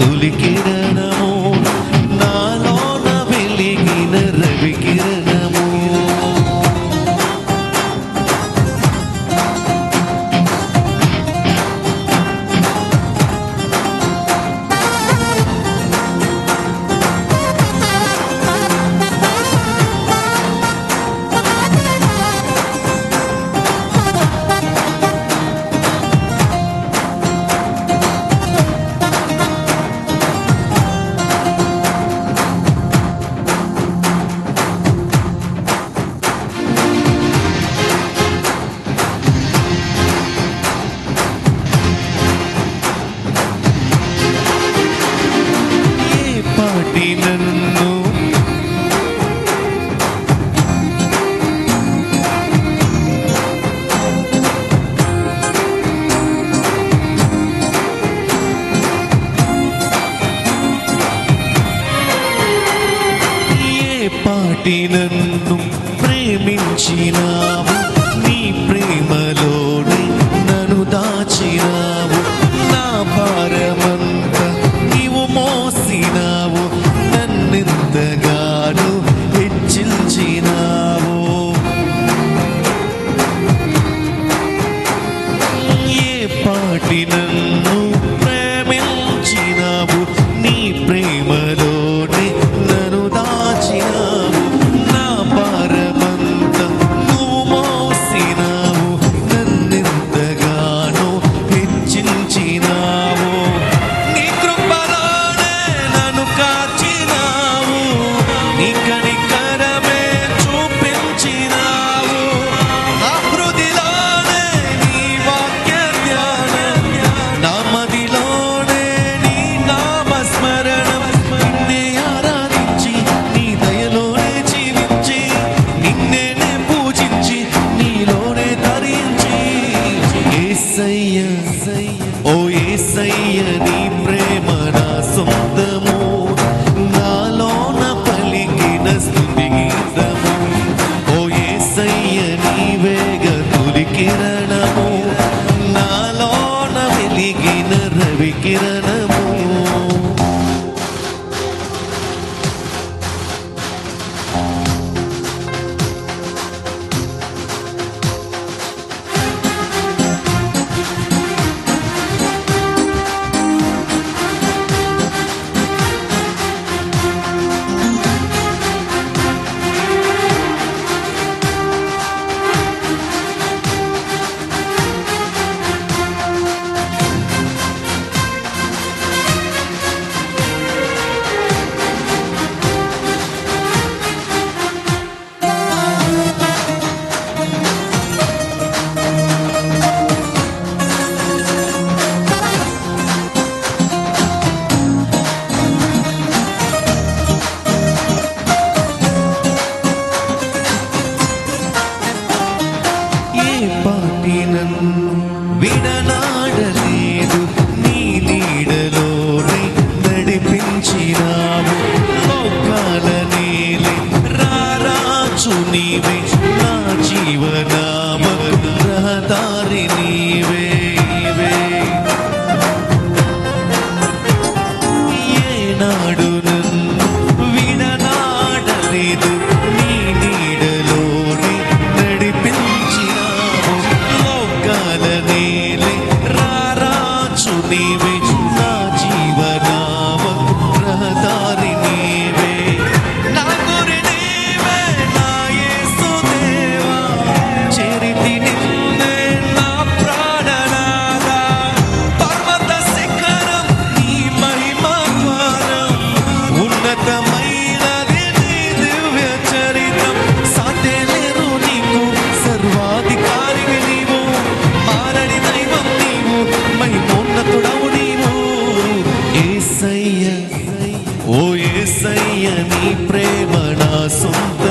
తొలి కిరణము, నాలోన వెలిగిన రవి కిరణము. నన్ను ఏ పాటి నన్ను ప్రేమించినావు, నీ ప్రేమలోనే నన్ను దాచినావు. నా భారమంతా నీవు మోసినావు, నన్నెంతగానో హెచ్చించినావు. ఏ పాటి నన్ను ప్రేమించినావు, నీ ప్రేమలోనే నన్ను దాచినావు. నా భారమంతా నువ్వు మోసినావు, నన్నెంతగానో హెచ్చించినావు. నీ కృపలోనే నన్ను కాచినావు, నీ కనికరమే చూపించినావు. నా హృదిలోనే నీ వాక్య ధ్యానం, నా మదిలోనే నీ నామస్మరణం. నిన్నే ఆరాధించి నీ దయలోనే జీవించి, నిన్నే పూజించి నీలోనే ధరించి. యేసయ్య ఓ యేసయ్య, నీ ప్రేమ నా సొంతము, నాలోన పలికిన స్తుతి గీతము. ఓ యేసయ్య, నీవేగ తొలి కిరణము, నాలోన వెలిగిన రవి కిరణము. నన్ను విడనాడలేదు, నీ నీడలోనే నడిపించినావు. లోకాల నేలే రారాజు నీవే, నా జీవనామ రహదారి నీవే. ఏనాడు నన్ను విడనాడలేదు, నీ నీడలోనే నడిపించినావు. లోకాల నేలే రారాజు నీవే, నా జీవనామ రహదారి నీవే. నా గురి నీవే, నా యేసు దేవా, చేరితి నిన్నే నా ప్రాణనాథా. పర్వత శిఖరం నీ మహిమ ద్వారం, ఉన్నతమైనది నీ దివ్య చరితం. సాధ్యలేరు నీకు, సర్వాధికారివి నీవు, మారని దైవం నీవు, మహిమోన్నతుడవు నీవు. యేసయ్య ఓ యేసయ్య, నీ ప్రేమ నా సొంత